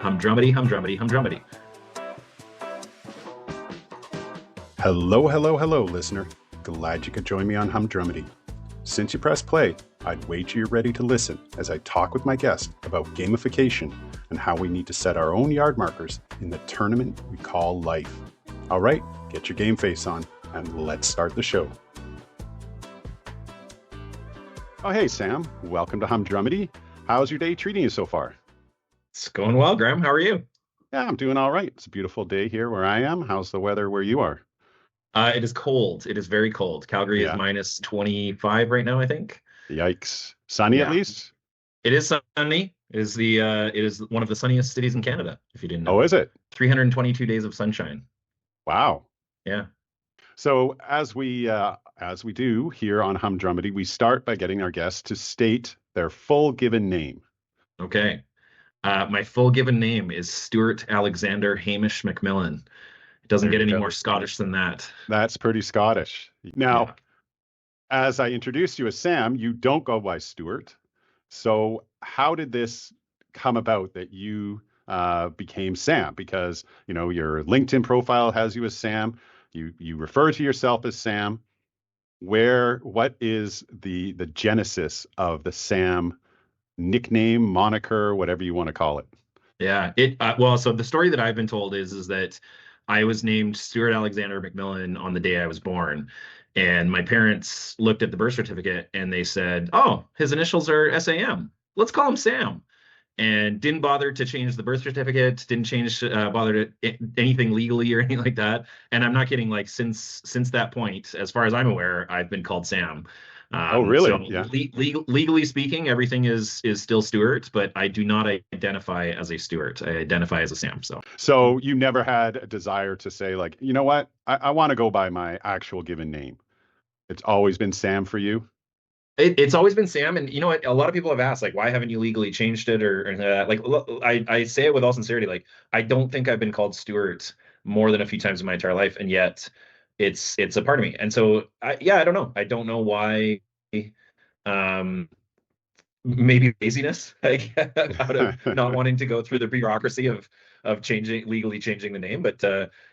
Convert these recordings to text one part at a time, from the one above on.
Humdrummity, humdrummity, humdrummity. Hello, hello, hello, listener. Glad you could join me on Humdrummity. Since you pressed play, I'd wager you're ready to listen as I talk with my guest about gamification and how we need to set our own yard markers in the tournament we call life. All right, get your game face on and let's start the show. Oh, hey, Sam. Welcome to Humdrummity. How's your day treating you so far? It's going well, Graham. How are you? Yeah, I'm doing all right. It's a beautiful day here where I am. How's the weather where you are? It is cold. It is very cold. Calgary is Yeah, minus 25 right now, I think. yikes. Sunny at Yeah. least? It is sunny. It is one of the sunniest cities in Canada, if you didn't Oh, know. is it? 322 days of sunshine. Wow. Yeah. So as we do here on Humdrummity, we start by getting our guests to state their full given name. Okay. My full given name is Stuart Alexander Hamish Macmillan. It doesn't There get you any go. more Scottish than that. That's pretty Scottish. Now, Yeah. as I introduced you as Sam, you don't go by Stuart. So how did this come about that you became Sam? Because your LinkedIn profile has you as Sam. You refer to yourself as Sam. What is the genesis of the Sam nickname, moniker, whatever you want to call it? Yeah. Well, so the story that I've been told is that I was named Stuart Alexander McMillan on the day I was born. And my parents looked at the birth certificate and they said, "Oh, his initials are SAM. Let's call him Sam." And didn't bother to change the birth certificate, didn't change bother to anything legally or anything like that. And I'm not kidding. Like since that point, as far as I'm aware, I've been called Sam. Oh, So really? Yeah. legally speaking, everything is still Stuart, but I do not identify as a Stuart. I identify as a Sam. So So you never had a desire to say, like, you know what? I want to go by my actual given name. It's always been Sam for you. it's always been Sam. And you know what? A lot of people have asked, like, why haven't you legally changed it or anything like that? Like, I say it with all sincerity. Like, I don't think I've been called Stuart more than a few times in my entire life, and yet it's a part of me. And so, I don't know. I don't know why. Um, Maybe laziness, like out of not wanting to go through the bureaucracy of legally changing the name, but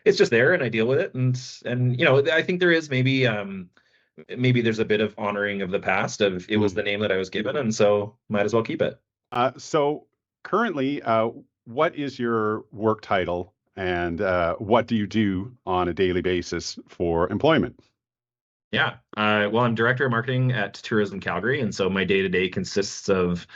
it's just there, and I deal with it. And I think there is maybe there's a bit of honoring of the past of it was Hmm. the name that I was given, and so might as well keep it. So currently, what is your work title and what do you do on a daily basis for employment? Yeah. Well, I'm director of marketing at Tourism Calgary, and so my day to day consists of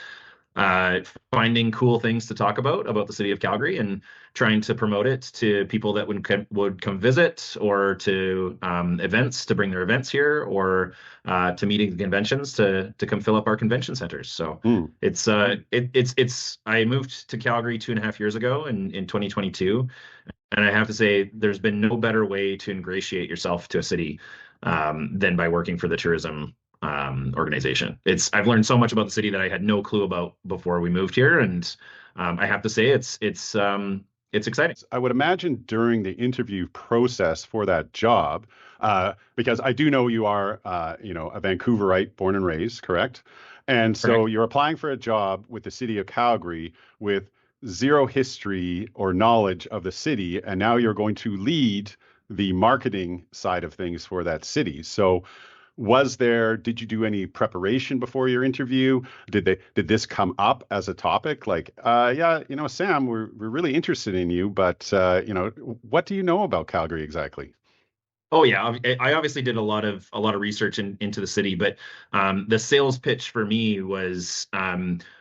uh, finding cool things to talk about the city of Calgary and trying to promote it to people that would come visit, or to events to bring their events here, or to meetings and conventions to come fill up our convention centers. So Hmm. it's I moved to Calgary 2.5 years ago in 2022, and I have to say there's been no better way to ingratiate yourself to a city than by working for the tourism organization. I've learned so much about the city that I had no clue about before we moved here, and I have to say it's exciting. I would imagine during the interview process for that job, because I do know you are, a Vancouverite, born and raised, correct? And so Correct. you're applying for a job with the city of Calgary with zero history or knowledge of the city, and now you're going to lead the marketing side of things for that city. So did you do any preparation before your interview? Did this come up as a topic? Like, yeah, Sam, we're really interested in you, but what do you know about Calgary exactly? Oh yeah, I obviously did a lot of research into the city, but the sales pitch for me was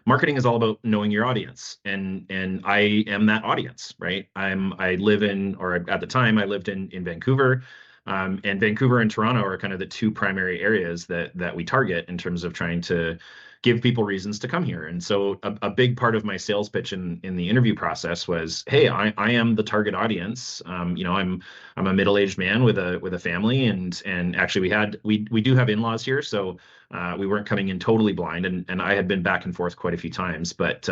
marketing is all about knowing your audience, and I am that audience, right? I live in, or at the time I lived in Vancouver, and Vancouver and Toronto are kind of the two primary areas that we target in terms of trying to give people reasons to come here. And so a big part of my sales pitch in the interview process was, hey, I am the target audience. I'm a middle-aged man with a family, and actually we do have in-laws here, so we weren't coming in totally blind, and I had been back and forth quite a few times. But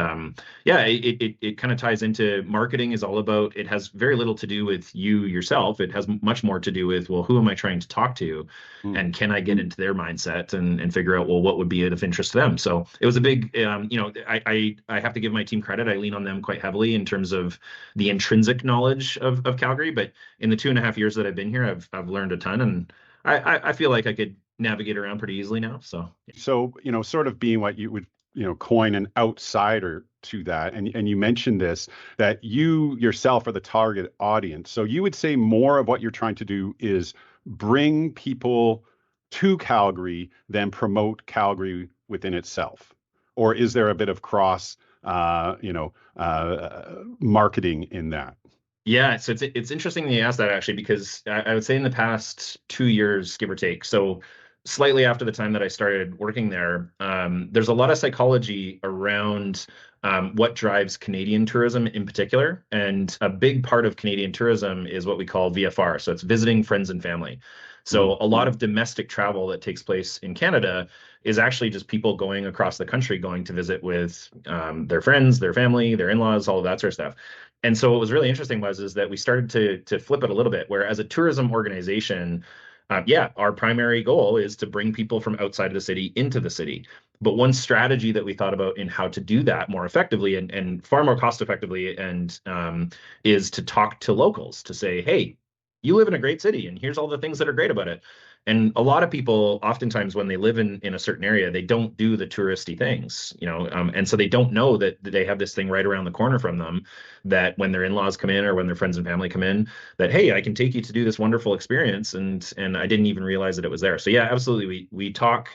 yeah, it kind of ties into marketing is all about, it has very little to do with you yourself. It has much more to do with, well, who am I trying to talk to, Hmm. and can I get into their mindset and figure out, well, what would be of interest to them? them. So it was a big, I have to give my team credit. I lean on them quite heavily in terms of the intrinsic knowledge of Calgary. But in the 2.5 years that I've been here, I've learned a ton, and I feel like I could navigate around pretty easily now. So So, sort of being what you would, coin an outsider to that. And you mentioned this, that you yourself are the target audience. So you would say more of what you're trying to do is bring people to Calgary than promote Calgary within itself. Or is there a bit of cross, marketing in that? yeah, so it's interesting that you asked that actually, because I would say in the past 2 years, give or take, so slightly after the time that I started working there, there's a lot of psychology around what drives Canadian tourism in particular, and a big part of Canadian tourism is what we call VFR, so it's visiting friends and family. Mm, So a lot of domestic travel that takes place in Canada is actually just people going across the country, going to visit with their friends, their family, their in-laws, all of that sort of stuff. And so what was really interesting was is that we started to flip it a little bit, where as a tourism organization, yeah, our primary goal is to bring people from outside of the city into the city. But one strategy that we thought about in how to do that more effectively and far more cost effectively, and is to talk to locals to say, hey, you live in a great city, and here's all the things that are great about it. And a lot of people, oftentimes, when they live in a certain area, they don't do the touristy things, and so they don't know that they have this thing right around the corner from them, that when their in-laws come in or when their friends and family come in, that hey, I can take you to do this wonderful experience, and I didn't even realize that it was there. So yeah, absolutely, we talk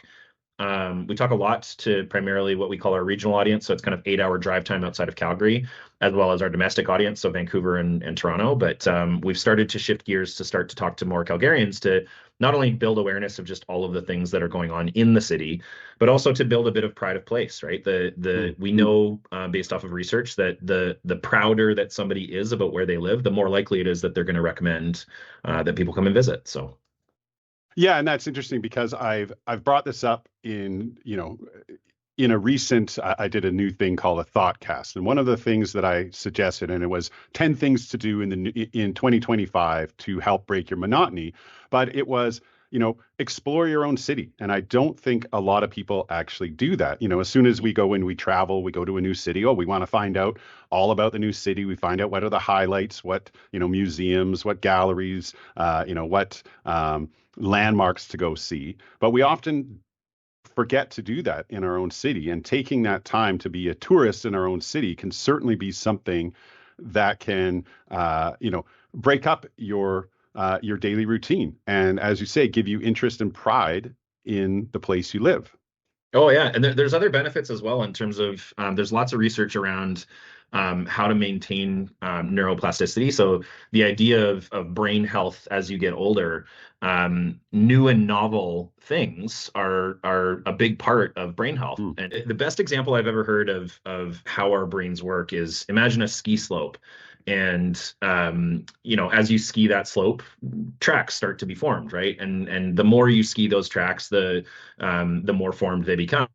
a lot to primarily what we call our regional audience. So it's kind of 8 hour drive time outside of Calgary, as well as our domestic audience, so Vancouver and Toronto. But we've started to shift gears to start to talk to more Calgarians to not only build awareness of just all of the things that are going on in the city, but also to build a bit of pride of place, right? mm. We know based off of research that the prouder that somebody is about where they live, the more likely it is that they're going to recommend that people come and visit. So Yeah, and that's interesting because I've brought this up in a recent I did a new thing called a thought cast, and one of the things that I suggested, and it was 10 things to do in 2025 to help break your monotony, but it was explore your own city, and I don't think a lot of people actually do that. As soon as we go and we travel, we go to a new city, oh, we want to find out all about the new city. We find out what are the highlights, what museums, what galleries, what landmarks to go see, but we often forget to do that in our own city. And taking that time to be a tourist in our own city can certainly be something that can, break up your daily routine, and as you say, give you interest and pride in the place you live. oh yeah, and there's other benefits as well in terms of there's lots of research around how to maintain neuroplasticity. So the idea of brain health as you get older, new and novel things are a big part of brain health. Hmm. And the best example I've ever heard of how our brains work is imagine a ski slope. And as you ski that slope, tracks start to be formed, right? And the more you ski those tracks, the more formed they become.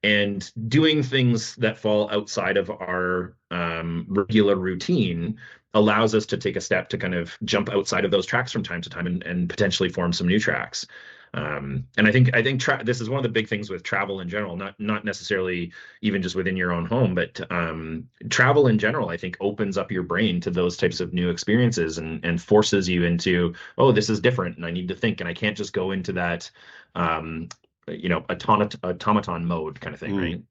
And doing things that fall outside of our regular routine allows us to take a step to kind of jump outside of those tracks from time to time and potentially form some new tracks. And I think this is one of the big things with travel in general, not necessarily even just within your own home, but travel in general, I think opens up your brain to those types of new experiences and forces you into, oh, this is different, and I need to think, and I can't just go into that automaton mode kind of thing, Mm. right?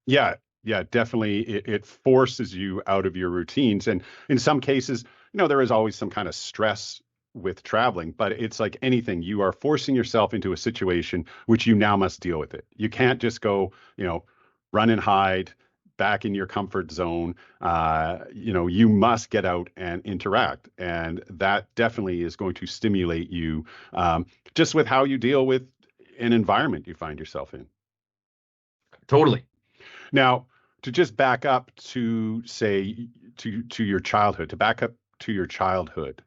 Yeah, yeah, definitely. It forces you out of your routines. And in some cases, there is always some kind of stress with traveling, but it's like anything. You are forcing yourself into a situation which you now must deal with it. You can't just go, run and hide back in your comfort zone. You must get out and interact. And that definitely is going to stimulate you, just with how you deal with an environment you find yourself in. Totally. Now, to just back up to say to your childhood, to back up to your childhood,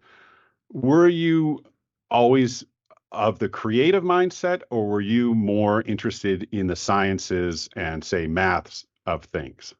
were you always of the creative mindset, or were you more interested in the sciences and say maths of things?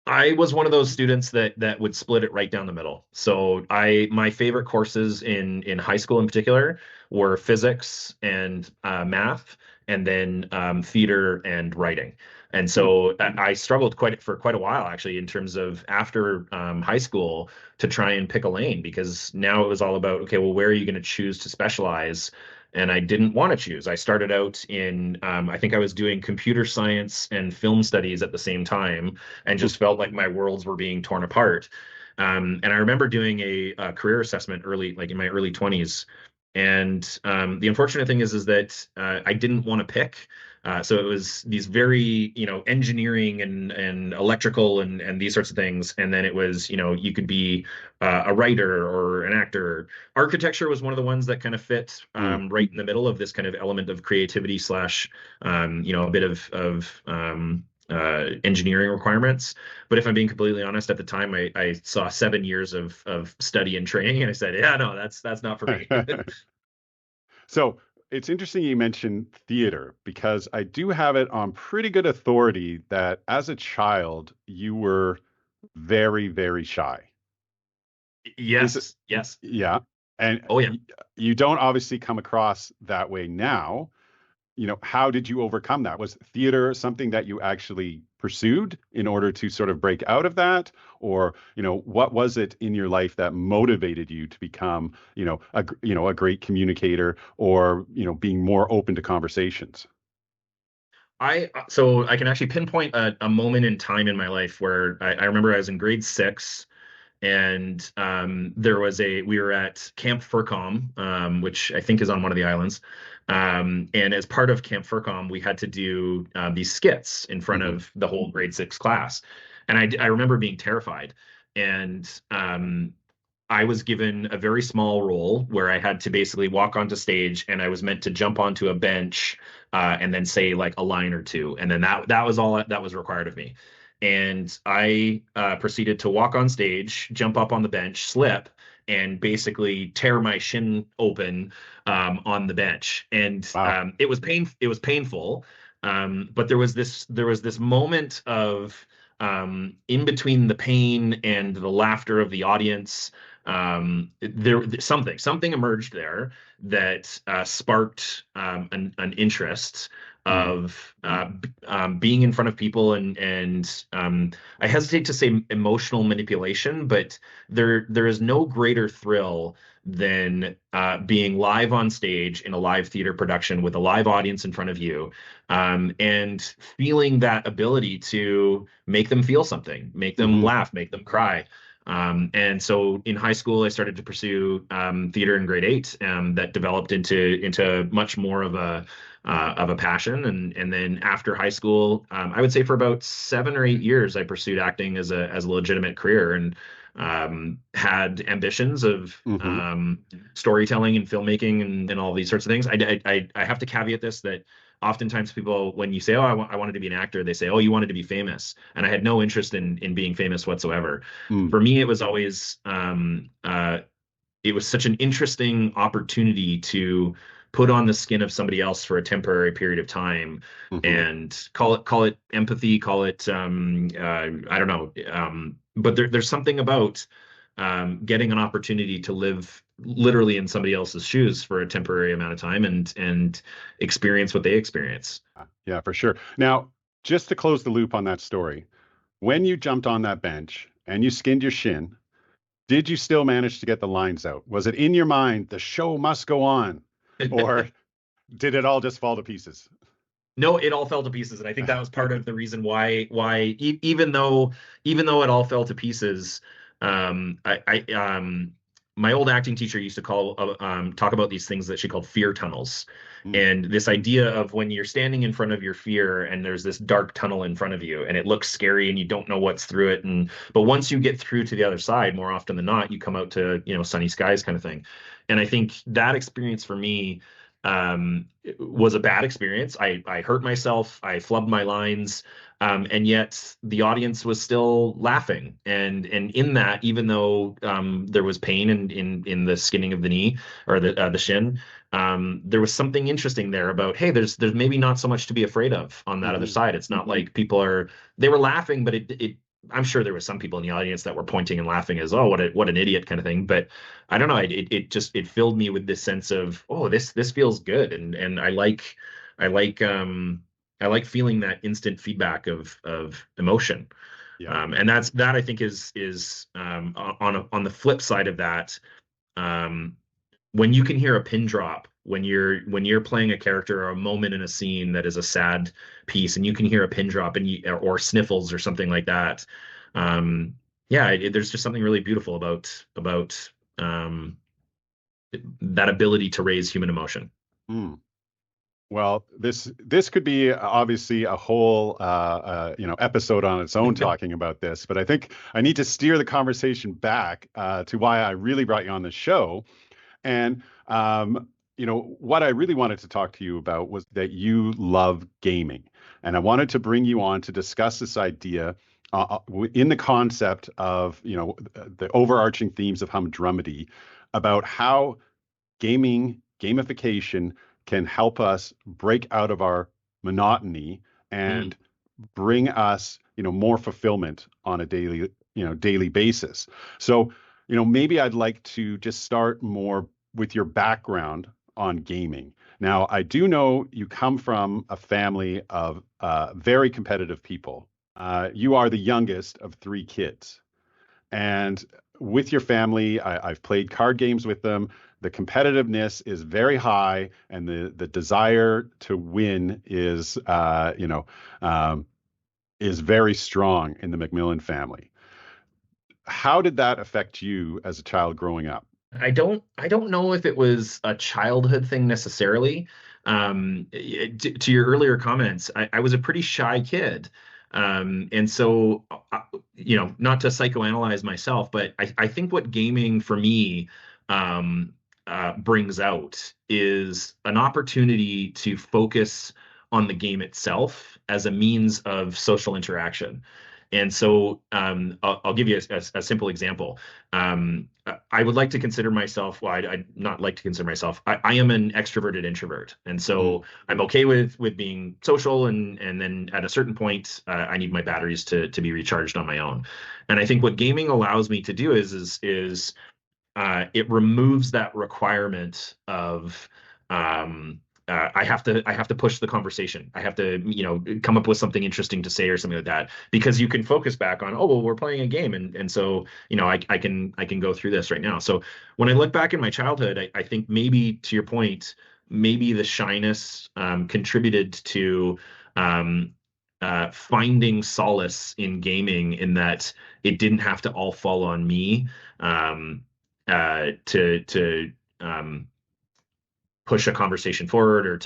I was one of those students that would split it right down the middle. So my favorite courses in high school in particular were physics and math, and then theater and writing. And Hmm. so I struggled for quite a while actually in terms of after high school to try and pick a lane, because now it was all about, okay, well, where are you going to choose to specialize? And I didn't want to choose. I started out in, I think I was doing computer science and film studies at the same time, and just felt like my worlds were being torn apart. And I remember doing a career assessment early, like in my early 20s. And the unfortunate thing is that I didn't want to pick. So it was these very, engineering and electrical and these sorts of things. And then it was, you could be a writer or an actor. Architecture was one of the ones that kind of fit Hmm. right in the middle of this kind of element of creativity slash, a bit of engineering requirements. But if I'm being completely honest, at the time I saw 7 years of study and training, and I said, yeah, no, that's not for me. So it's interesting you mentioned theater because I do have it on pretty good authority that as a child you were very, very shy. Is it? Yes, yes. Yeah. And Oh yeah. you don't obviously come across that way now. How did you overcome that? Was theater something that you actually pursued in order to sort of break out of that? Or, what was it in your life that motivated you to become, a great communicator or, being more open to conversations? So I can actually pinpoint a moment in time in my life where I remember I was in grade 6, and we were at Camp Furcom, which I think is on one of the islands. And as part of Camp Furcom, we had to do these skits in front Hmm. of the whole grade 6 class. And I remember being terrified. And I was given a very small role where I had to basically walk onto stage, and I was meant to jump onto a bench and then say like a line or two, and then that was all that was required of me. And I proceeded to walk on stage, jump up on the bench, slip, and basically tear my shin open on the bench. And Wow. it was painful. But there was this moment of in between the pain and the laughter of the audience. Something emerged there that sparked an interest Mm. of being in front of people, and I hesitate to say emotional manipulation, but there is no greater thrill than being live on stage in a live theater production with a live audience in front of you, and feeling that ability to make them feel something, make them Hmm. laugh, make them cry. And so in high school, I started to pursue theater in grade 8, that developed into much more of a passion. And then after high school, I would say for about 7 or 8 years, I pursued acting as a legitimate career, and had ambitions of Hmm. storytelling and filmmaking and all these sorts of things. I have to caveat this that oftentimes people, when you say, "Oh, I wanted to be an actor," they say, "Oh, you wanted to be famous," and I had no interest in being famous whatsoever. Mm. For me, it was always it was such an interesting opportunity to put on the skin of somebody else for a temporary period of time, Hmm. and call it empathy, call it I don't know, but there's something about getting an opportunity to live literally in somebody else's shoes for a temporary amount of time, and experience what they experience. Yeah, for sure. Now, just to close the loop on that story, when you jumped on that bench and you skinned your shin, did you still manage to get the lines out? Was it in your mind, the show must go on? Or did it all just fall to pieces? No, it all fell to pieces, and I think that was part of the reason why even though it all fell to pieces, my old acting teacher used to talk about these things that she called fear tunnels, Mm. and this idea of when you're standing in front of your fear and there's this dark tunnel in front of you and it looks scary and you don't know what's through it, and but once you get through to the other side, more often than not, you come out to sunny skies kind of thing. And I think that experience for me it was a bad experience. I hurt myself. I flubbed my lines, and yet the audience was still laughing. And in that, even though there was pain in the skinning of the knee or the shin, there was something interesting there about, hey, there's maybe not so much to be afraid of on that other Hmm. side. It's not like they were laughing, but it I'm sure there was some people in the audience that were pointing and laughing as, oh, what an idiot kind of thing. But I don't know. It just filled me with this sense of, oh, this feels good, and I like I like feeling that instant feedback of emotion. Yeah. And that I think is on the flip side of that, um, when you can hear a pin drop when you're playing a character or a moment in a scene that is a sad piece, and you can hear a pin drop and or sniffles or something like that. Um, yeah, there's just something really beautiful about um, that ability to raise human emotion. Mm. Well, this could be obviously a whole episode on its own talking about this, but I think I need to steer the conversation back to why I really brought you on the show. And what I really wanted to talk to you about was that you love gaming, and I wanted to bring you on to discuss this idea in the concept of the overarching themes of humdrummedy about how gamification can help us break out of our monotony Mm. and bring us, more fulfillment on a daily basis. So, maybe I'd like to just start more with your background on gaming. Now, I do know you come from a family of very competitive people. You are the youngest of three kids. And with your family, I've played card games with them. The competitiveness is very high, and the desire to win is very strong in the Macmillan family. How did that affect you as a child growing up? I don't know if it was a childhood thing necessarily. To your earlier comments, I was a pretty shy kid. And so, not to psychoanalyze myself, but I think what gaming for me um, brings out is an opportunity to focus on the game itself as a means of social interaction. And so, I'll give you a simple example. I would like to consider myself, well, I'd not like to consider myself. I am an extroverted introvert, and Mm, so I'm okay with being social, and then at a certain point, I need my batteries to be recharged on my own. And I think what gaming allows me to do is it removes that requirement of I have to push the conversation. I have to come up with something interesting to say or something like that, because you can focus back on, oh well, we're playing a game, and so I can go through this right now. So when I look back in my childhood, I think maybe to your point, maybe the shyness contributed to finding solace in gaming, in that it didn't have to all fall on me. Um, to push a conversation forward, or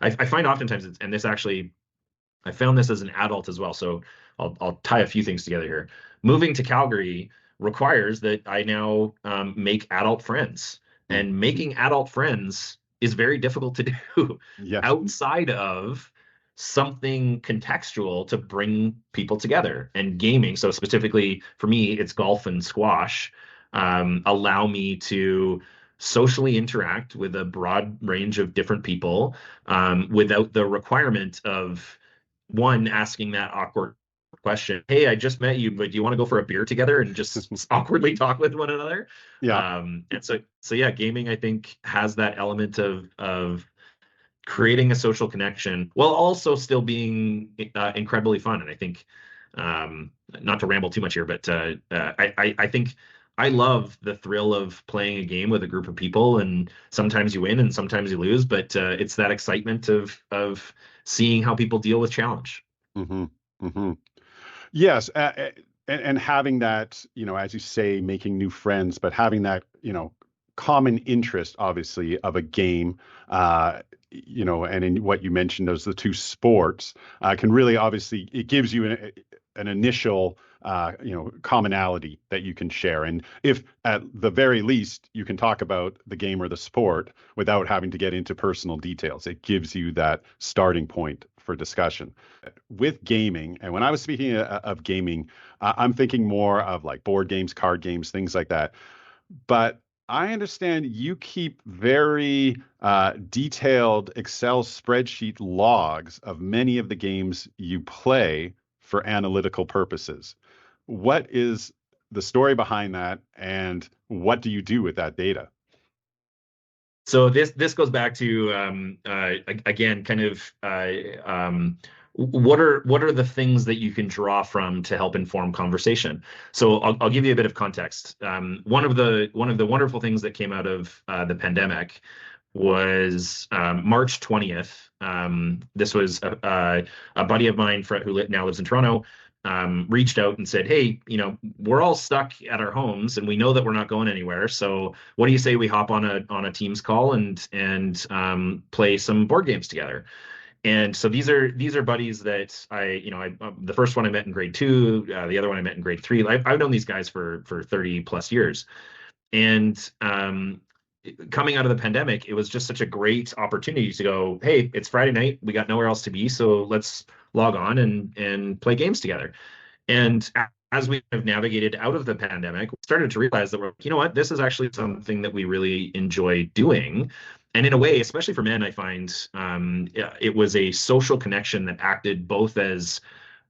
I find oftentimes and this actually I found this as an adult as well. So I'll tie a few things together here. Moving to Calgary requires that I now make adult friends, mm, and making adult friends is very difficult to do yes. outside of something contextual to bring people together. And gaming, so specifically for me, it's golf and squash, allow me to socially interact with a broad range of different people without the requirement of one asking that awkward question. Hey, I just met you, but do you want to go for a beer together and just awkwardly talk with one another? Yeah. And so yeah, gaming I think has that element of creating a social connection while also still being incredibly fun. And I think, um, not to ramble too much here, but I think I love the thrill of playing a game with a group of people, and sometimes you win and sometimes you lose, but it's that excitement of seeing how people deal with challenge. Hmm. Hmm. Yes, and having that, as you say, making new friends, but having that, common interest, obviously, of a game, and in what you mentioned, those the two sports, can really obviously it gives you an initial, commonality that you can share, and if at the very least you can talk about the game or the sport without having to get into personal details, it gives you that starting point for discussion with gaming. And when I was speaking of gaming, I'm thinking more of like board games, card games, things like that. But I understand you keep very detailed Excel spreadsheet logs of many of the games you play for analytical purposes. What is the story behind that, and what do you do with that data? So this goes back to again, kind of what are the things that you can draw from to help inform conversation? So I'll give you a bit of context. One of the wonderful things that came out of the pandemic was March 20th. This was a buddy of mine who now lives in Toronto. Reached out and said, "Hey, we're all stuck at our homes, and we know that we're not going anywhere. So, what do you say we hop on a Teams call and play some board games together?" And so these are buddies that the first one I met in grade two, the other one I met in grade three. I've known these guys for 30 plus years, and coming out of the pandemic, it was just such a great opportunity to go, hey, it's Friday night, we got nowhere else to be, so let's log on and play games together. And as we have navigated out of the pandemic, we started to realize that we're like, you know what, this is actually something that we really enjoy doing. And in a way, especially for men, I find it was a social connection that acted both as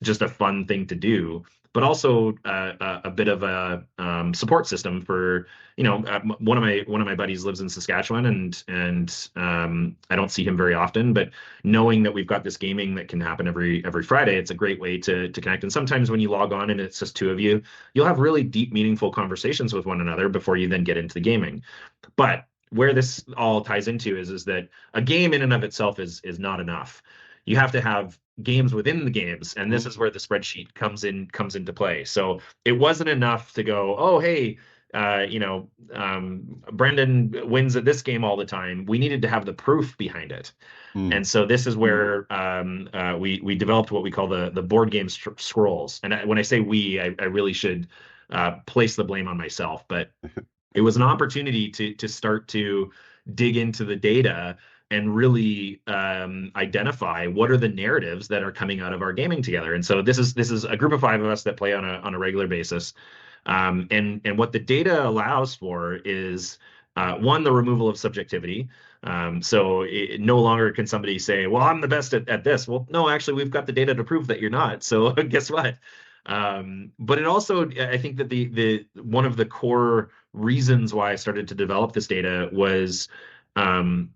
just a fun thing to do, but also a bit of a support system for, one of my buddies lives in Saskatchewan, and I don't see him very often, but knowing that we've got this gaming that can happen every Friday, it's a great way to connect. And sometimes when you log on and it's just two of you, you'll have really deep, meaningful conversations with one another before you then get into the gaming. But where this all ties into is that a game in and of itself is not enough. You have to have games within the games, and this is where the spreadsheet comes into play. So it wasn't enough to go, oh hey, Brendan wins at this game all the time. We needed to have the proof behind it. Mm. And so this is where we developed what we call the board game scrolls. And when I say we, I really should place the blame on myself, but it was an opportunity to start to dig into the data and really identify what are the narratives that are coming out of our gaming together. And so this is a group of five of us that play on a regular basis. And what the data allows for is one, the removal of subjectivity. So no longer can somebody say, well, I'm the best at this. Well, no, actually, we've got the data to prove that you're not. So guess what? But it also, I think that the one of the core reasons why I started to develop this data was um,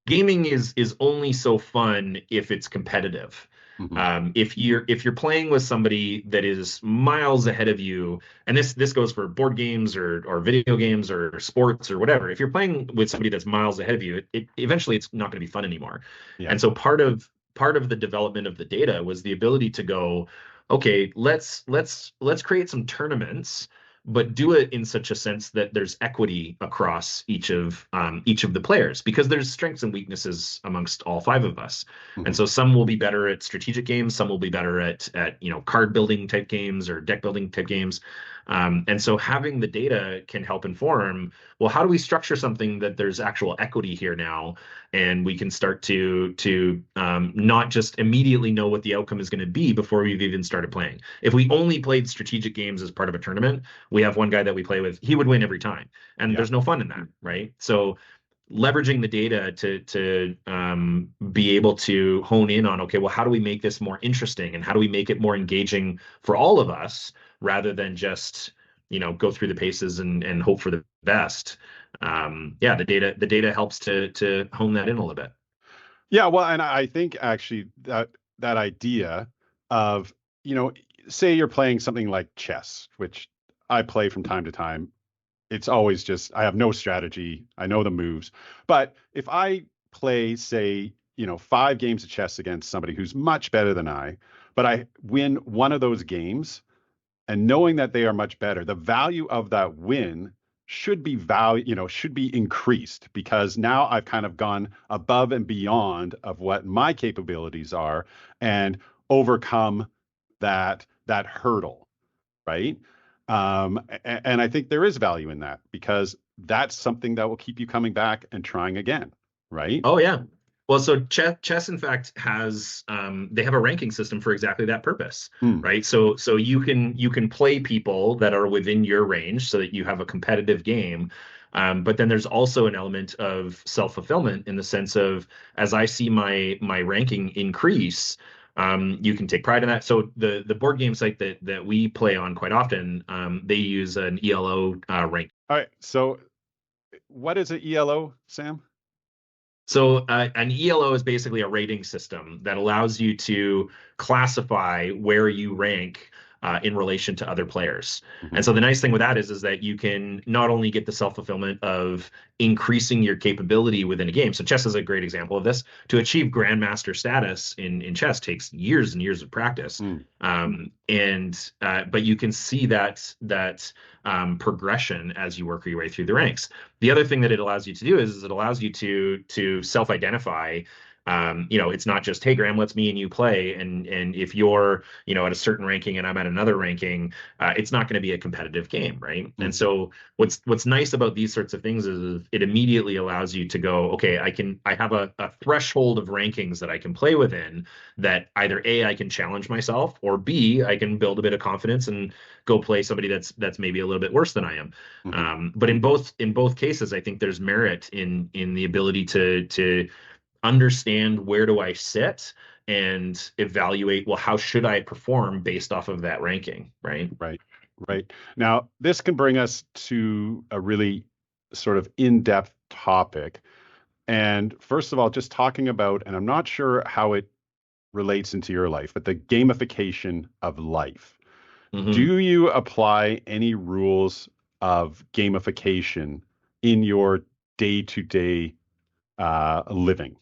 gaming is only so fun if it's competitive. Hmm. If you're playing with somebody that is miles ahead of you, and this goes for board games or video games or sports or whatever. If you're playing with somebody that's miles ahead of you, eventually it's not going to be fun anymore. Yeah. And so part of the development of the data was the ability to go, okay, let's create some tournaments, but do it in such a sense that there's equity across each of the players, because there's strengths and weaknesses amongst all five of us. And Hmm. so some will be better at strategic games, some will be better at card building type games or deck building type games. And so having the data can help inform, well, how do we structure something that there's actual equity here now, and we can start to not just immediately know what the outcome is going to be before we've even started playing. If we only played strategic games as part of a tournament, we have one guy that we play with, he would win every time, and Yeah. there's no fun in that, right? So leveraging the data to be able to hone in on, okay, well, how do we make this more interesting, and how do we make it more engaging for all of us, rather than just go through the paces and hope for the best. Yeah, the data helps to hone that in a little bit. Yeah, well, and I think actually that idea of, you know, say you're playing something like chess, which I play from time to time. It's always just I have no strategy. I know the moves. But if I play, say, 5 games of chess against somebody who's much better than I, but I win one of those games, and knowing that they are much better, the value of that win should be increased, because now I've kind of gone above and beyond of what my capabilities are and overcome that hurdle, right? And I think there is value in that, because that's something that will keep you coming back and trying again, right? Oh yeah. Well, so chess in fact has they have a ranking system for exactly that purpose, Mm, right? So you can play people that are within your range so that you have a competitive game. But then there's also an element of self-fulfillment, in the sense of, as I see my ranking increase, you can take pride in that. So the board game site that we play on quite often, they use an ELO rank. all right. So what is an ELO, Sam? So an ELO is basically a rating system that allows you to classify where you rank in relation to other players. Hmm. And so the nice thing with that is that you can not only get the self-fulfillment of increasing your capability within a game. So chess is a great example of this. To achieve grandmaster status in chess takes years and years of practice. Mm. And but you can see that progression as you work your way through the ranks. The other thing that it allows you to do is it allows you to self-identify. It's not just, hey, Graham, let's me and you play. And if you're, at a certain ranking and I'm at another ranking, it's not going to be a competitive game, right? And Hmm. so what's nice about these sorts of things is it immediately allows you to go, okay, I have a threshold of rankings that I can play within that either A, I can challenge myself, or B, I can build a bit of confidence and go play somebody that's maybe a little bit worse than I am. Hmm. But in both cases, I think there's merit in the ability to understand where do I sit and evaluate, well, how should I perform based off of that ranking, right? Right, right. Now, this can bring us to a really sort of in-depth topic. And first of all, just talking about, and I'm not sure how it relates into your life, but the gamification of life. Hmm. Do you apply any rules of gamification in your day-to-day living?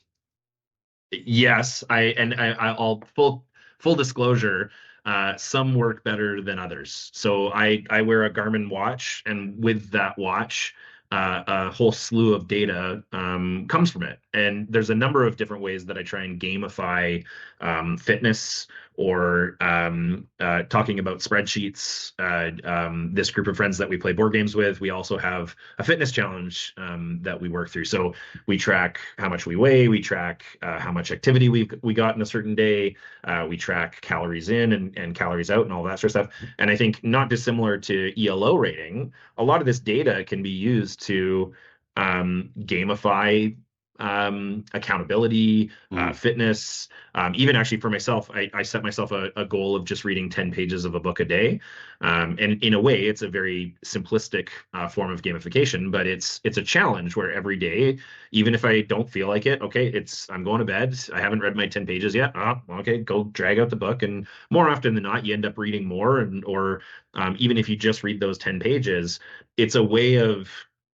Yes, I'll full disclosure. Some work better than others. So I wear a Garmin watch, and with that watch, a whole slew of data comes from it. And there's a number of different ways that I try and gamify fitness or talking about spreadsheets. This group of friends that we play board games with, we also have a fitness challenge that we work through. So we track how much we weigh, we track how much activity we got in a certain day, we track calories in and calories out and all that sort of stuff. And I think not dissimilar to ELO rating, a lot of this data can be used to gamify accountability, Mm, fitness. Even actually for myself, I set myself a goal of just reading 10 pages of a book a day. And in a way, it's a very simplistic form of gamification, but it's a challenge where every day, even if I don't feel like it, okay, I'm going to bed. I haven't read my 10 pages yet. Okay, go drag out the book. And more often than not, you end up reading more. Or even if you just read those 10 pages, it's a way of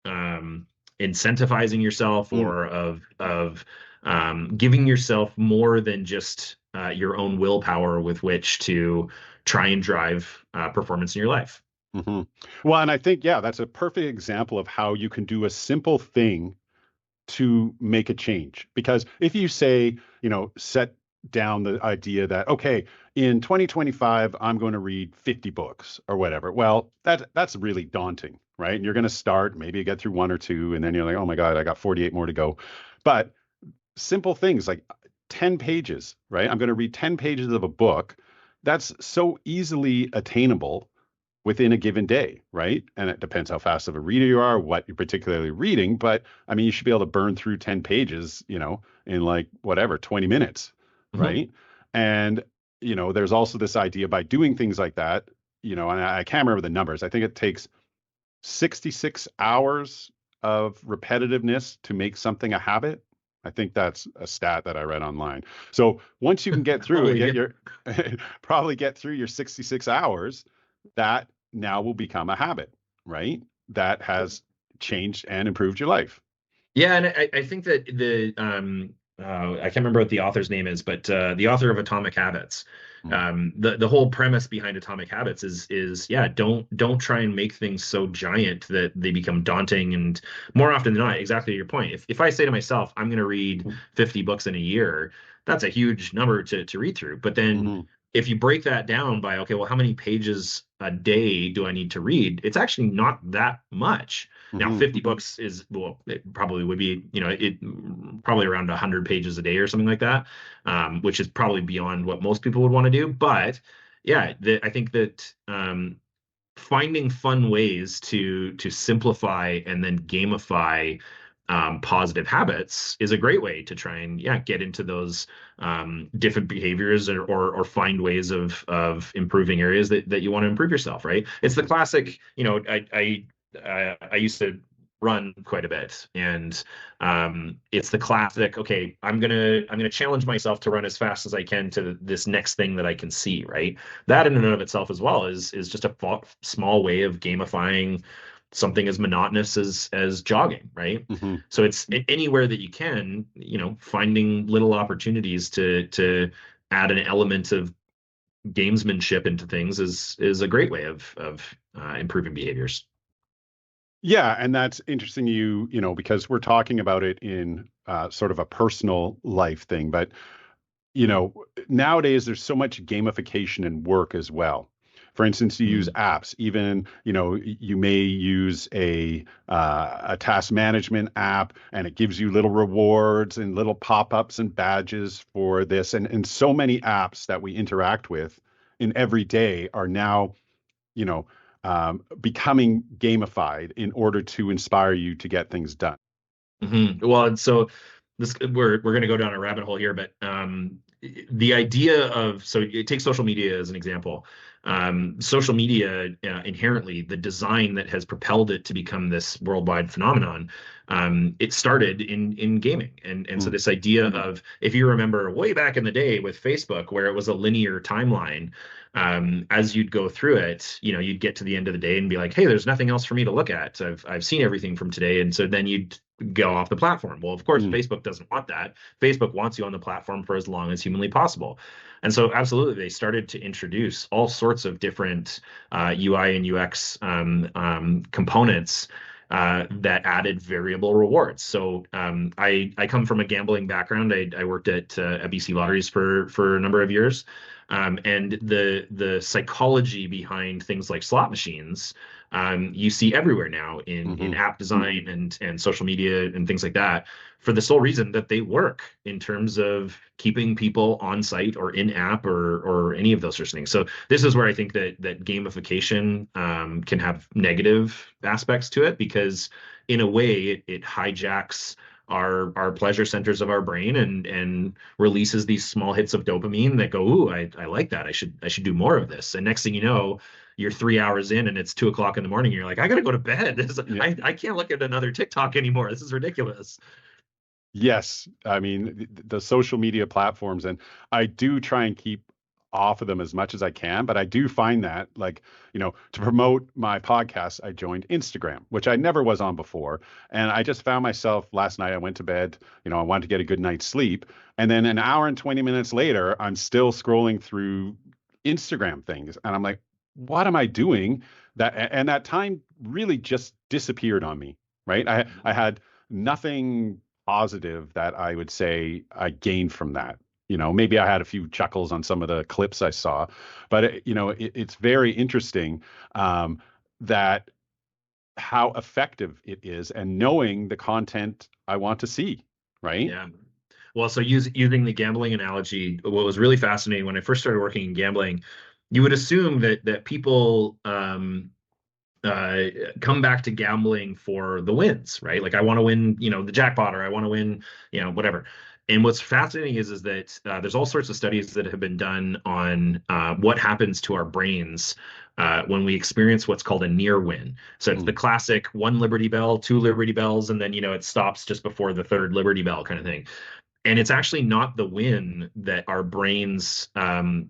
um, incentivizing yourself mm, or of giving yourself more than just your own willpower with which to try and drive performance in your life. hmm. Well, and I think, yeah, that's a perfect example of how you can do a simple thing to make a change. Because if you say, set down the idea that, okay, in 2025, I'm going to read 50 books or whatever. Well, that's really daunting, right? And you're going to start, maybe you get through one or two, and then you're like, oh my God, I got 48 more to go. But simple things like 10 pages, right? I'm going to read 10 pages of a book. That's so easily attainable within a given day, right? And it depends how fast of a reader you are, what you're particularly reading, but I mean, you should be able to burn through 10 pages, in like whatever, 20 minutes, Mhm. right? And, there's also this idea by doing things like that, and I can't remember the numbers. I think it takes 66 hours of repetitiveness to make something a habit. I think that's a stat that I read online. So once you can get through and Probably, get yeah. your probably get through your 66 hours, that now will become a habit, right? That has changed and improved your life. Yeah, and I think that I can't remember what the author's name is, but the author of Atomic Habits, Mm, the whole premise behind Atomic Habits is yeah, don't try and make things so giant that they become daunting. And more often than not, exactly your point. If I say to myself, I'm going to read 50 books in a year, that's a huge number to read through. But then mhm, if you break that down by, okay, well, how many pages a day do I need to read? It's actually not that much. Now, mhm, 50 books is, well, it probably would be, it probably around 100 pages a day or something like that, which is probably beyond what most people would want to do. But yeah, I think that finding fun ways to simplify and then gamify positive habits is a great way to try and yeah get into those different behaviors or find ways of improving areas that you want to improve yourself, right? It's the mhm, classic, I used to run quite a bit, and it's the classic. Okay, I'm gonna challenge myself to run as fast as I can to this next thing that I can see. Right, that in and of itself as well is just a small way of gamifying something as monotonous as jogging. Right, Hmm. so it's anywhere that you can, finding little opportunities to add an element of gamesmanship into things is a great way of improving behaviors. Yeah, and that's interesting because we're talking about it in sort of a personal life thing, but nowadays there's so much gamification in work as well. For instance, you use Mm. apps. Even, you may use a task management app, and it gives you little rewards and little pop-ups and badges for this. And so many apps that we interact with in every day are now, you know, becoming gamified in order to inspire you to get things done. Well, and so this we're going to go down a rabbit hole here, but the idea of so it takes social media as an example. Social media inherently, the design that has propelled it to become this worldwide phenomenon, it started in gaming, and so Mm, this idea of, if you remember way back in the day with Facebook, where it was a linear timeline. As you'd go through it, you'd get to the end of the day and be like, "Hey, there's nothing else for me to look at. I've seen everything from today," and so then you'd go off the platform. Well, of course, mm, Facebook doesn't want that. Facebook wants you on the platform for as long as humanly possible. And so, absolutely, they started to introduce all sorts of different UI and UX components that added variable rewards. So I come from a gambling background. I worked at BC Lotteries for a number of years, and the psychology behind things like slot machines, you see everywhere now in mhm. app design and social media and things like that, for the sole reason that they work in terms of keeping people on site or in app or any of those sorts of things. So this is where I think that gamification can have negative aspects to it, because in a way it hijacks our pleasure centers of our brain and releases these small hits of dopamine that go, ooh, I like that. I should do more of this. And next thing you know, you're 3 hours in and it's 2 o'clock in the morning. And you're like, I gotta go to bed. Yeah. I can't look at another TikTok anymore. This is ridiculous. Yes, I mean the social media platforms, and I do try and keep off of them as much as I can, but I do find that, like, to promote my podcast, I joined Instagram, which I never was on before, and I just found myself last night. I went to bed, I wanted to get a good night's sleep, and then an hour and 20 minutes later, I'm still scrolling through Instagram things, and I'm like, what am I doing? And that time really just disappeared on me, right? I had nothing positive that I would say I gained from that. Maybe I had a few chuckles on some of the clips I saw, but it's very interesting, that how effective it is, and knowing the content I want to see, right? Yeah. Well, so using the gambling analogy, what was really fascinating when I first started working in gambling, you would assume that people uh, come back to gambling for the wins, right? Like, I want to win, the jackpot, or I want to win, whatever. And what's fascinating is that there's all sorts of studies that have been done on what happens to our brains when we experience what's called a near win. So it's the Mm, classic one Liberty Bell, two Liberty Bells, and then it stops just before the third Liberty Bell kind of thing. And it's actually not the win that our brains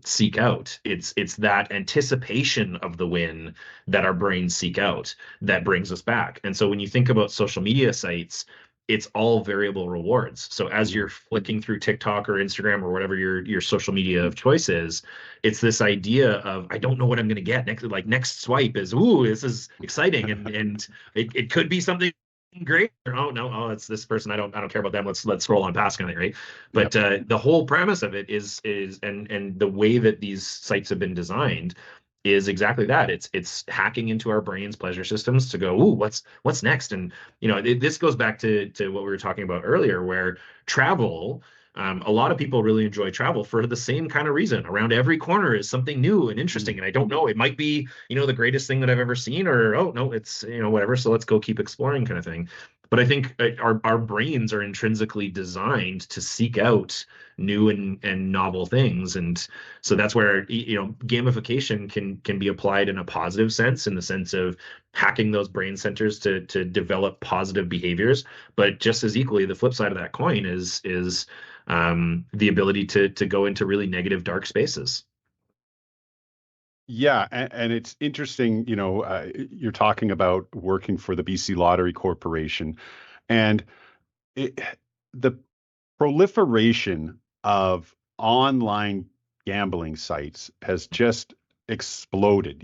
seek out. It's that anticipation of the win that our brains seek out that brings us back. And so when you think about social media sites, it's all variable rewards. So as mm, you're flicking through TikTok or Instagram or whatever your social media of choice is, it's this idea of, I don't know what I'm going to get next. Like, next swipe is, ooh, this is exciting, and it could be something great, or, oh no, oh, it's this person, I don't care about them, let's scroll on past kind of thing, right? yep. But the whole premise of it is and the way that these sites have been designed is exactly that. It's hacking into our brains pleasure systems to go, ooh, what's next? And this goes back to what we were talking about earlier, where travel, a lot of people really enjoy travel for the same kind of reason. Around every corner is something new and Mm, interesting. And I don't know, it might be, the greatest thing that I've ever seen, or, oh, no, it's, whatever. So let's go keep exploring kind of thing. But I think our brains are intrinsically designed to seek out new and novel things, and so that's where gamification can be applied in a positive sense, in the sense of hacking those brain centers to develop positive behaviors. But just as equally, the flip side of that coin is the ability to go into really negative dark spaces. Yeah, and it's interesting, you're talking about working for the BC Lottery Corporation, and it, the proliferation of online gambling sites has just exploded.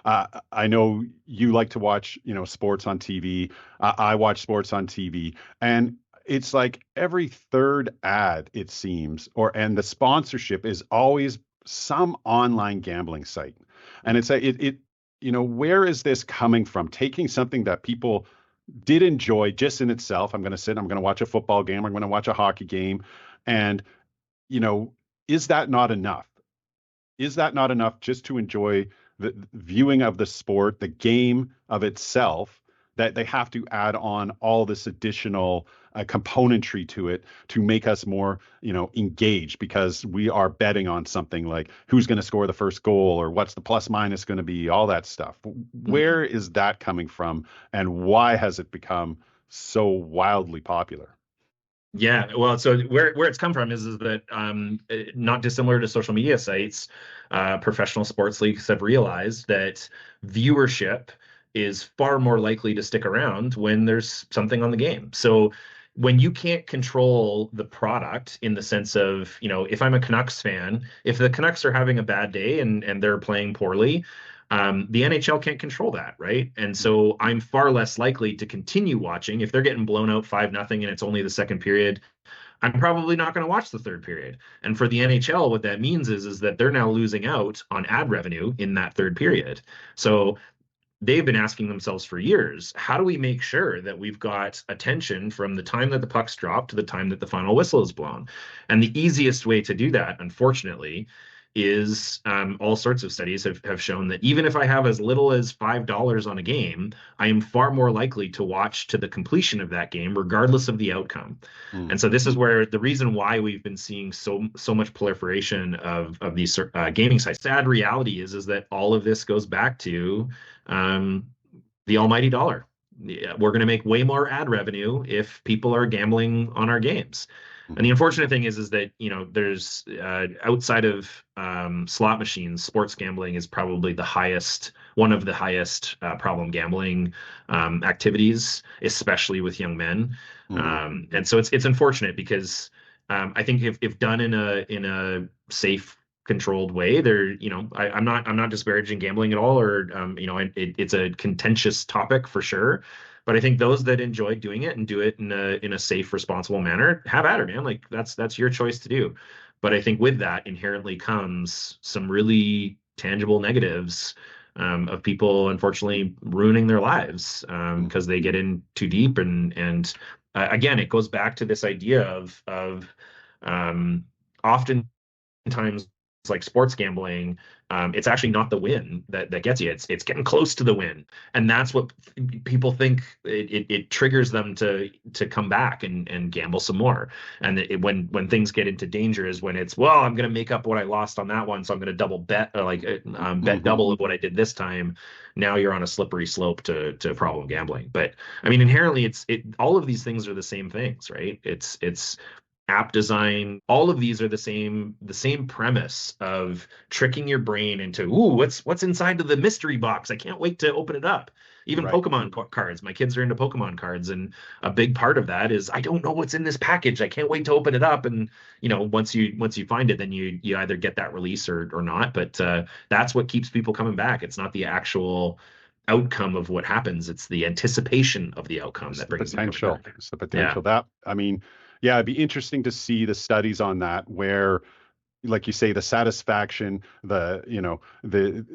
I know you like to watch, sports on TV. I watch sports on TV, and it's like every third ad, it seems, and the sponsorship is always some online gambling site. And it's where is this coming from? Taking something that people did enjoy just in itself. I'm going to watch a football game. I'm going to watch a hockey game. And, you know, is that not enough? Is that not enough just to enjoy the viewing of the sport, the game of itself, that they have to add on all this additional componentry to it to make us more, engaged because we are betting on something like who's going to score the first goal or what's the plus minus going to be, all that stuff. Where is that coming from, and why has it become so wildly popular? Yeah, well, so where it's come from is that not dissimilar to social media sites, professional sports leagues have realized that viewership is far more likely to stick around when there's something on the game. So when you can't control the product, in the sense of, if I'm a Canucks fan, if the Canucks are having a bad day and they're playing poorly, the NHL can't control that, right? And so I'm far less likely to continue watching. If they're getting blown out 5-0 and it's only the second period, I'm probably not going to watch the third period. And for the NHL, what that means is that they're now losing out on ad revenue in that third period. So they've been asking themselves for years, how do we make sure that we've got attention from the time that the puck's dropped to the time that the final whistle is blown? And the easiest way to do that, unfortunately, is all sorts of studies have shown that even if I have as little as $5 on a game, I am far more likely to watch to the completion of that game, regardless of the outcome. Mm, And so this is where the reason why we've been seeing so much proliferation of these gaming sites. Sad reality is that all of this goes back to um, the almighty dollar. Yeah, we're going to make way more ad revenue if people are gambling on our games. And the mhm, unfortunate thing is that there's outside of slot machines, sports gambling is probably one of the highest problem gambling activities, especially with young men. mhm, And so it's unfortunate because I think if done in a safe, controlled way, I'm not disparaging gambling at all, or it's a contentious topic for sure. But I think those that enjoy doing it and do it in a safe, responsible manner, have at it, man. Like that's your choice to do. But I think with that inherently comes some really tangible negatives of people unfortunately ruining their lives mhm, because they get in too deep, and again, it goes back to this idea of um, often times like sports gambling, it's actually not the win that gets you. It's getting close to the win, and that's what people think. It triggers them to come back and gamble some more. And when things get into danger is when it's, well, I'm going to make up what I lost on that one, so I'm going to double bet, or like bet mhm. double of what I did this time. Now you're on a slippery slope to problem gambling. But I mean, inherently, all of these things are the same things, right? It's app design, all of these are the same premise of tricking your brain into, ooh, what's inside of the mystery box, I can't wait to open it up. Even Right. Pokemon cards, my kids are into Pokemon cards, and a big part of that is, I don't know what's in this package, I can't wait to open it up. And once you find it, then you either get that release or not. But that's what keeps people coming back. It's not the actual outcome of what happens, it's the anticipation of the outcome It's that the brings them coming back. potential. It's the Yeah. potential that, I mean, yeah, it'd be interesting to see the studies on that where, like you say, the satisfaction, the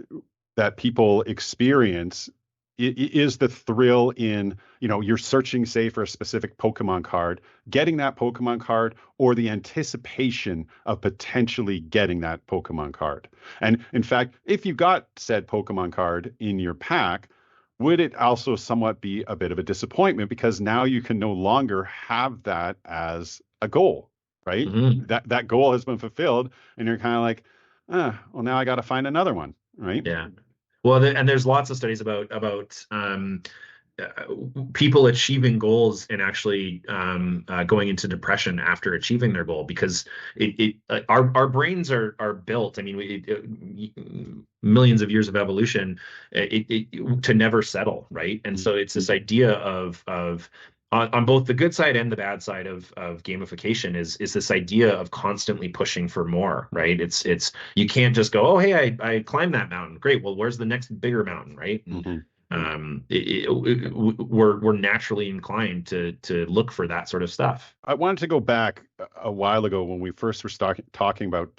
that people experience is the thrill in, you're searching, say, for a specific Pokemon card, getting that Pokemon card, or the anticipation of potentially getting that Pokemon card. And in fact, if you got said Pokemon card in your pack, would it also somewhat be a bit of a disappointment because now you can no longer have that as a goal, right? Mhm. That goal has been fulfilled, and you're kind of like, well, now I got to find another one, right? Yeah. Well, and there's lots of studies about uh, people achieving goals and actually going into depression after achieving their goal because our brains are built. I mean, millions of years of evolution to never settle, right? And so it's this idea of on both the good side and the bad side of gamification is this idea of constantly pushing for more, right? It's you can't just go, oh, hey, I climbed that mountain. Great. Well, where's the next bigger mountain, right? And Mm-hmm. we're naturally inclined to look for that sort of stuff. I wanted to go back a while ago when we first were talking about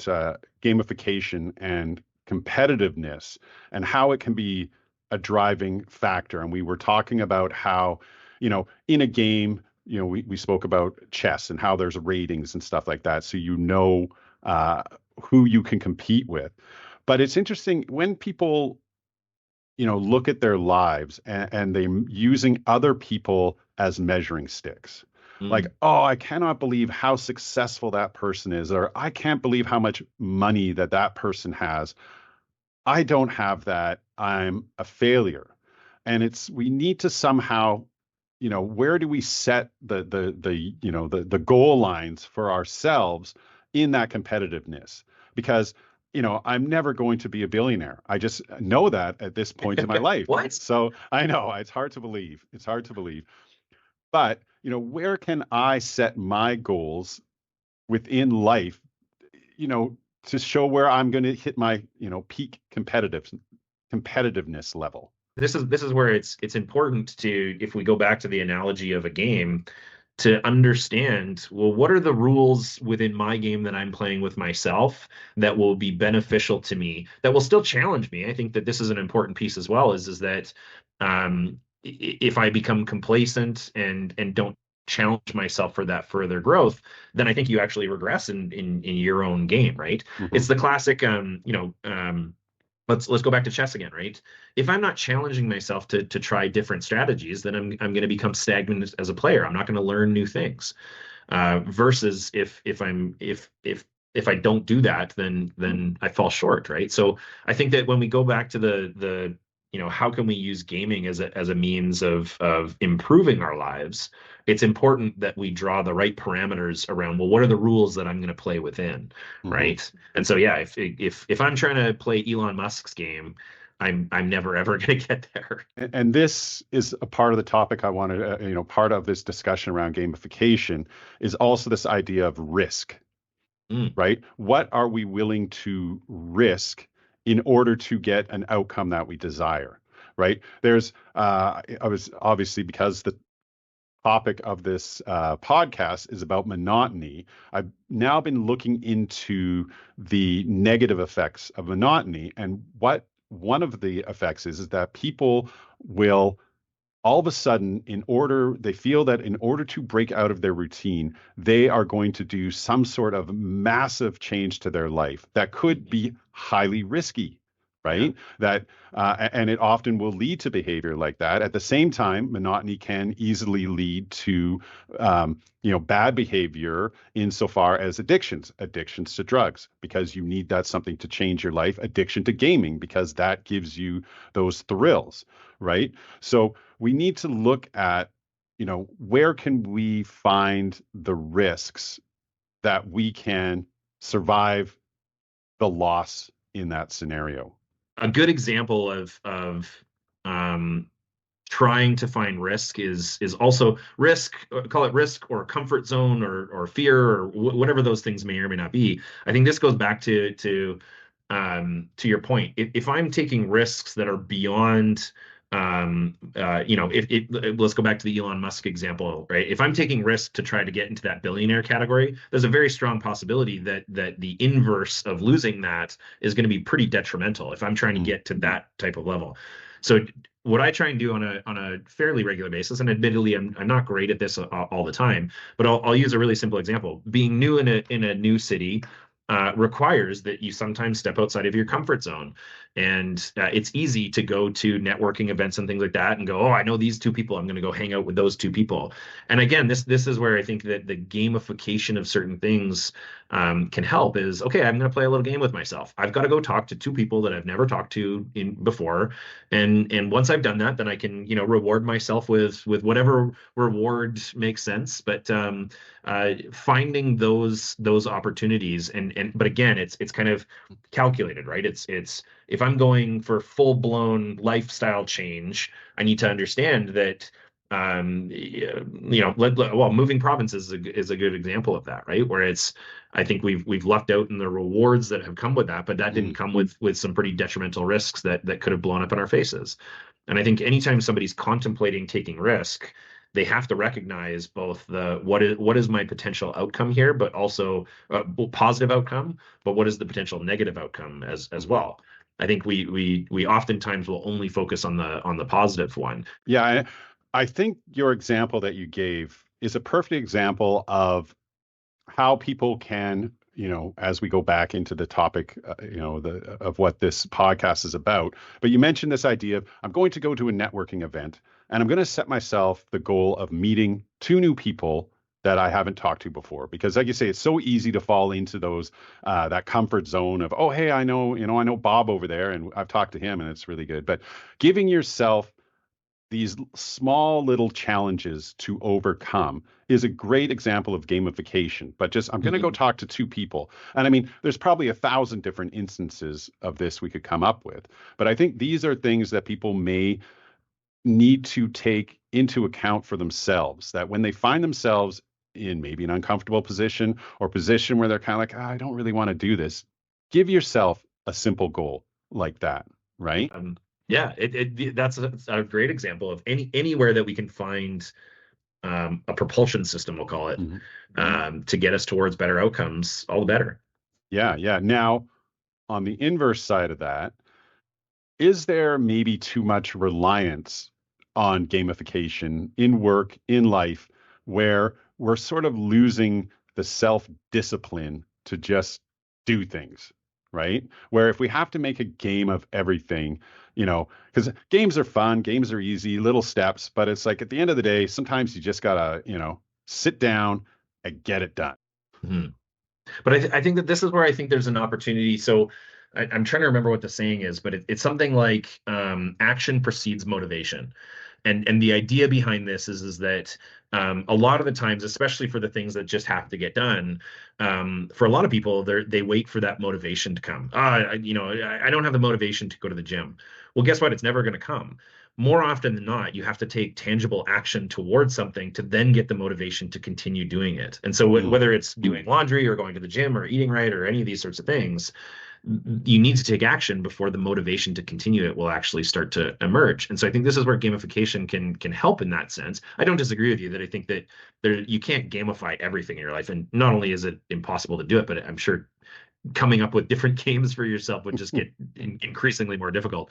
gamification and competitiveness and how it can be a driving factor. And we were talking about how, in a game, we spoke about chess and how there's ratings and stuff like that. So uh, who you can compete with. But it's interesting when people look at their lives and they using other people as measuring sticks. Like, Mm. oh, I cannot believe how successful that person is, or I can't believe how much money that person has. I don't have that. I'm a failure. And we need to somehow, where do we set the goal lines for ourselves in that competitiveness? Because, I'm never going to be a billionaire. I just know that at this point in my life. What? So I know it's hard to believe. It's hard to believe. But, where can I set my goals within life, you know, to show where I'm going to hit my, peak competitiveness level? This is where it's important to, if we go back to the analogy of a game, to understand, well, what are the rules within my game that I'm playing with myself that will be beneficial to me, that will still challenge me. I think that this is an important piece as well, is that if I become complacent and don't challenge myself for that further growth, then I think you actually regress in your own game, right? It's Hmm. the classic let's go back to chess again, right? If I'm not challenging myself to try different strategies, then I'm going to become stagnant as a player. I'm not going to learn new things. Versus if I don't do that, then I fall short, right? So I think that when we go back to the how can we use gaming as a means of improving our lives, it's important that we draw the right parameters around, well, what are the rules that I'm going to play within, Hmm. right? And so yeah, if I'm trying to play Elon Musk's game, I'm never ever going to get there. And this is a part of the topic I wanted, part of this discussion around gamification is also this idea of risk, Mm, right? What are we willing to risk in order to get an outcome that we desire, right? I was obviously because the topic of this podcast is about monotony. I've now been looking into the negative effects of monotony, and what one of the effects is that people will all of a sudden, they feel that in order to break out of their routine, they are going to do some sort of massive change to their life that could be highly risky, yeah. right? And it often will lead to behavior like that. At the same time, monotony can easily lead to, bad behavior insofar as addictions to drugs, because you need that something to change your life, addiction to gaming, because that gives you those thrills, right? So we need to look at, where can we find the risks that we can survive the loss in that scenario. A good example of um, trying to find risk is also risk, call it risk or comfort zone or fear or whatever those things may or may not be. I think this goes back to your point. If I'm taking risks that are beyond let's go back to the Elon Musk example, right? If I'm taking risk to try to get into that billionaire category, there's a very strong possibility that the inverse of losing that is going to be pretty detrimental if I'm trying to Mm, get to that type of level. So what I try and do on a fairly regular basis, and admittedly, I'm not great at this all the time, but I'll use a really simple example. Being new in a new city, requires that you sometimes step outside of your comfort zone. And it's easy to go to networking events and things like that and go, oh, I know these two people. I'm going to go hang out with those two people. And again, this is where I think that the gamification of certain things can help. Is okay, I'm going to play a little game with myself. I've got to go talk to two people that I've never talked to in before, and once I've done that, then I can reward myself with whatever reward makes sense. But finding those opportunities, and but again, it's kind of calculated, right? It's if I'm going for full blown lifestyle change, I need to understand that well, moving provinces is a good example of that, right? Where it's, I think we've lucked out in the rewards that have come with that, but that didn't Mm, come with some pretty detrimental risks that could have blown up in our faces. And I think anytime somebody's contemplating taking risk, they have to recognize both the what is my potential outcome here, but also positive outcome, but what is the potential negative outcome as mhm. well. I think we oftentimes will only focus on the positive one. Yeah, I think your example that you gave is a perfect example of how people can, as we go back into the topic, of what this podcast is about. But you mentioned this idea of I'm going to go to a networking event and I'm going to set myself the goal of meeting two new people that I haven't talked to before. Because, like you say, it's so easy to fall into those that comfort zone of, oh, hey, I know Bob over there, and I've talked to him, and it's really good. But giving yourself these small little challenges to overcome is a great example of gamification. But just, I'm going to go Mhm. talk to two people. And I mean, there's probably 1,000 different instances of this we could come up with. But I think these are things that people may need to take into account for themselves, that when they find themselves in maybe an uncomfortable position or position where they're kind of like, "Ah, I don't really want to do this, give yourself a simple goal like that, right? Um, yeah, that's a great example of anywhere that we can find a propulsion system, we'll call it, Mhm. to get us towards better outcomes, all the better. Yeah, yeah. Now, on the inverse side of that, is there maybe too much reliance on gamification in work, in life, where we're sort of losing the self-discipline to just do things, right? Where if we have to make a game of everything, because games are fun, games are easy, little steps, but it's like at the end of the day, sometimes you just gotta, sit down and get it done. Mhm. But I think that this is where I think there's an opportunity. So I'm trying to remember what the saying is, but it's something like action precedes motivation. And the idea behind this is that a lot of the times, especially for the things that just have to get done, for a lot of people, they wait for that motivation to come. I don't have the motivation to go to the gym. Well, guess what? It's never going to come. More often than not, you have to take tangible action towards something to then get the motivation to continue doing it. And so, Mm, whether it's doing laundry or going to the gym or eating right or any of these sorts of things, you need to take action before the motivation to continue it will actually start to emerge. And so I think this is where gamification can help in that sense. I don't disagree with you that I think that you can't gamify everything in your life, and not only is it impossible to do it, but I'm sure coming up with different games for yourself would just get increasingly more difficult.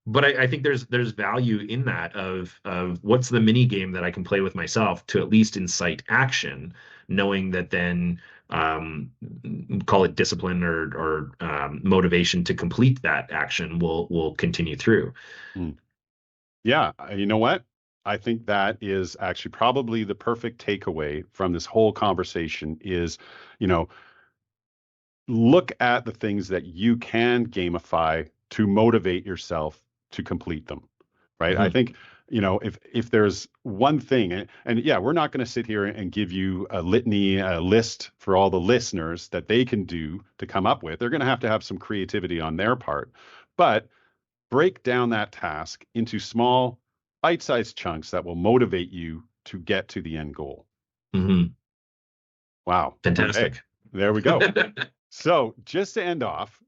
But I think there's value in that of what's the mini game that I can play with myself to at least incite action, knowing that then call it discipline or motivation to complete that action will continue through. mm. Yeah, you know what? I think that is actually probably the perfect takeaway from this whole conversation is, you know, look at the things that you can gamify to motivate yourself to complete them, right? I Mhm. think, if there's one thing, and yeah, we're not going to sit here and give you a litany, a list for all the listeners that they can do to come up with. They're going to have some creativity on their part. But break down that task into small, bite-sized chunks that will motivate you to get to the end goal. Mhm. Wow. Okay. Fantastic. There we go. So just to end off,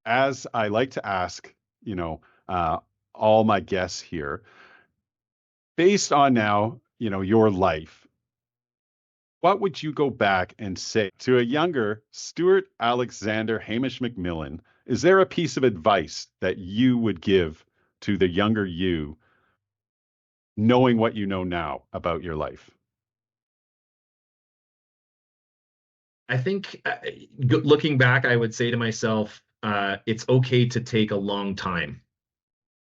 as I like to ask, you know, uh, all my guests here, based on now, your life, what would you go back and say to a younger Stuart Alexander Hamish Macmillan? Is there a piece of advice that you would give to the younger you knowing what you know now about your life? I think looking back, I would say to myself, it's okay to take a long time,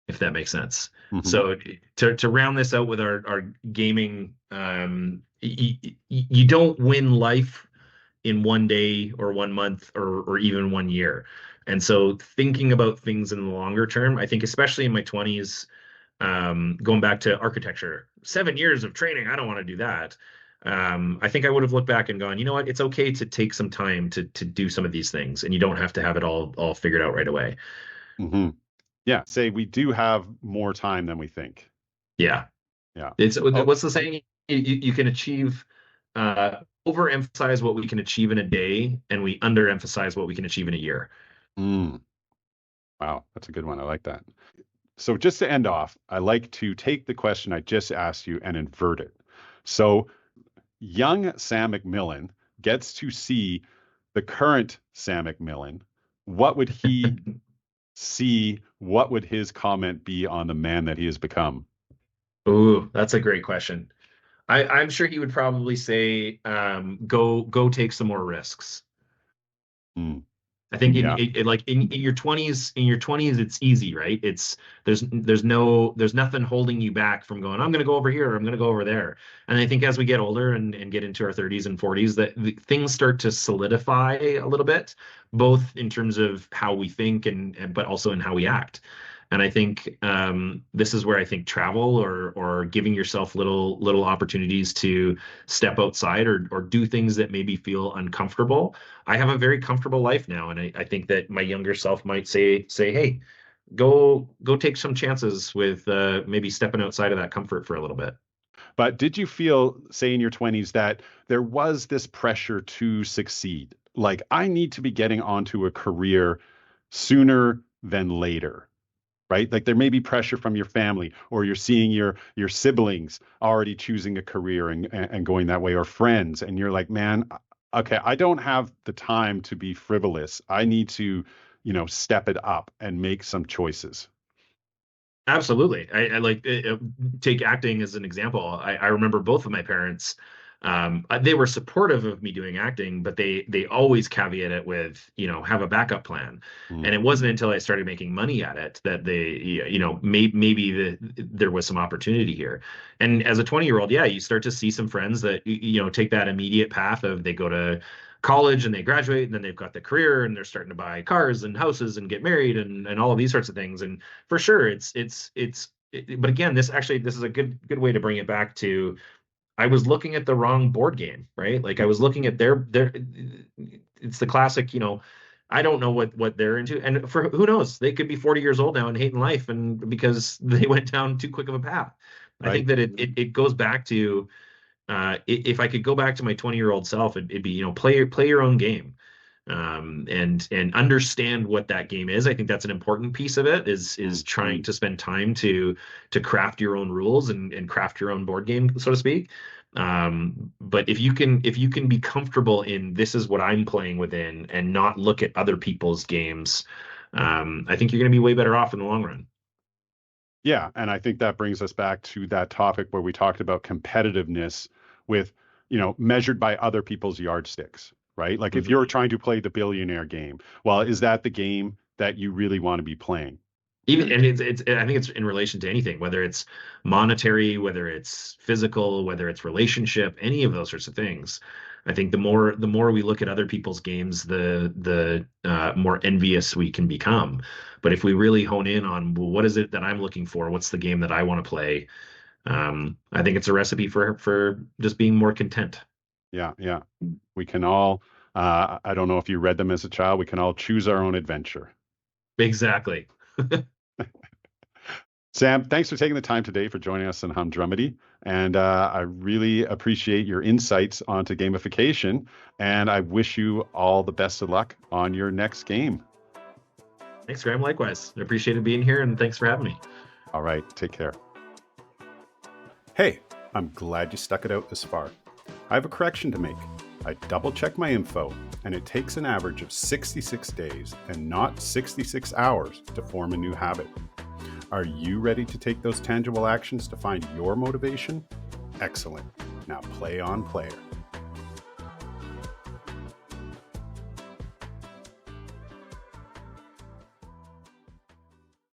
if that makes sense. Hmm. So to round this out with our gaming, you don't win life in one day or one month or even one year. And so thinking about things in the longer term, I think especially in my 20s, going back to architecture, 7 years of training, I don't want to do that. I think I would have looked back and gone, you know what, it's okay to take some time to do some of these things, and you don't have to have it all figured out right away. Hmm. Yeah, say we do have more time than we think. Yeah. Yeah. It's Oh, what's the saying? You can achieve, overemphasize what we can achieve in a day, and we underemphasize what we can achieve in a year. mm, wow, that's a good one. I like that. So just to end off, I like to take the question I just asked you and invert it. So young Sam Macmillan gets to see the current Sam Macmillan. What would he see? What would his comment be on the man that he has become? Ooh, that's a great question. I'm sure he would probably say, go take some more risks. Mm, I think yeah, like in your 20s, it's easy, right? There's nothing holding you back from going, I'm going to go over here, or I'm going to go over there. And I think as we get older and get into our 30s and 40s, that things start to solidify a little bit, both in terms of how we think and but also in how we act. And I think this is where I think travel or giving yourself little opportunities to step outside or do things that maybe feel uncomfortable. I have a very comfortable life now, and I think that my younger self might say, hey, go take some chances with maybe stepping outside of that comfort for a little bit. but did you feel, say, in your 20s, that there was this pressure to succeed? Like, I need to be getting onto a career sooner than later, right? Like there may be pressure from your family, or you're seeing your siblings already choosing a career and going that way, or friends, and you're like, man, okay, I don't have the time to be frivolous. I need to, step it up and make some choices. Absolutely. I like take acting as an example. I remember both of my parents. They were supportive of me doing acting, but they always caveat it with, have a backup plan. Mm, And it wasn't until I started making money at it that maybe there was some opportunity here. And as a 20-year-old, yeah, you start to see some friends that take that immediate path of they go to college and they graduate and then they've got the career and they're starting to buy cars and houses and get married and all of these sorts of things. And for sure but again, this is a good way to bring it back to, I was looking at the wrong board game, right? Like I was looking at their it's the classic, I don't know what they're into. And for who knows, they could be 40 years old now and hating life and because they went down too quick of a path. I right? think that it goes back to, if I could go back to my 20-year-old self, it'd be, play your own game, and understand what that game is. I think that's an important piece of it, is Mm, trying to spend time to craft your own rules and craft your own board game, so to speak. But if you can be comfortable in this is what I'm playing within and not look at other people's games, I think you're going to be way better off in the long run. yeah, and I think that brings us back to that topic where we talked about competitiveness with, measured by other people's yardsticks, right? Like if you're Mhm. trying to play the billionaire game, well, is that the game that you really want to be playing? Even and it's I think it's in relation to anything, whether it's monetary, whether it's physical, whether it's relationship, any of those sorts of things. I think the more we look at other people's games, the more envious we can become. But if we really hone in on, well, what is it that I'm looking for? What's the game that I want to play? I think it's a recipe for just being more content. Yeah, yeah. We can all, I don't know if you read them as a child, we can all choose our own adventure. Exactly. Sam, thanks for taking the time today for joining us on Humdrummedy. And I really appreciate your insights onto gamification. And I wish you all the best of luck on your next game. Thanks, Graham. Likewise. I appreciated being here, and thanks for having me. All right, take care. Hey, I'm glad you stuck it out this far. I have a correction to make. I double checked my info, and it takes an average of 66 days and not 66 hours to form a new habit. Are you ready to take those tangible actions to find your motivation? Excellent. Now play on, player.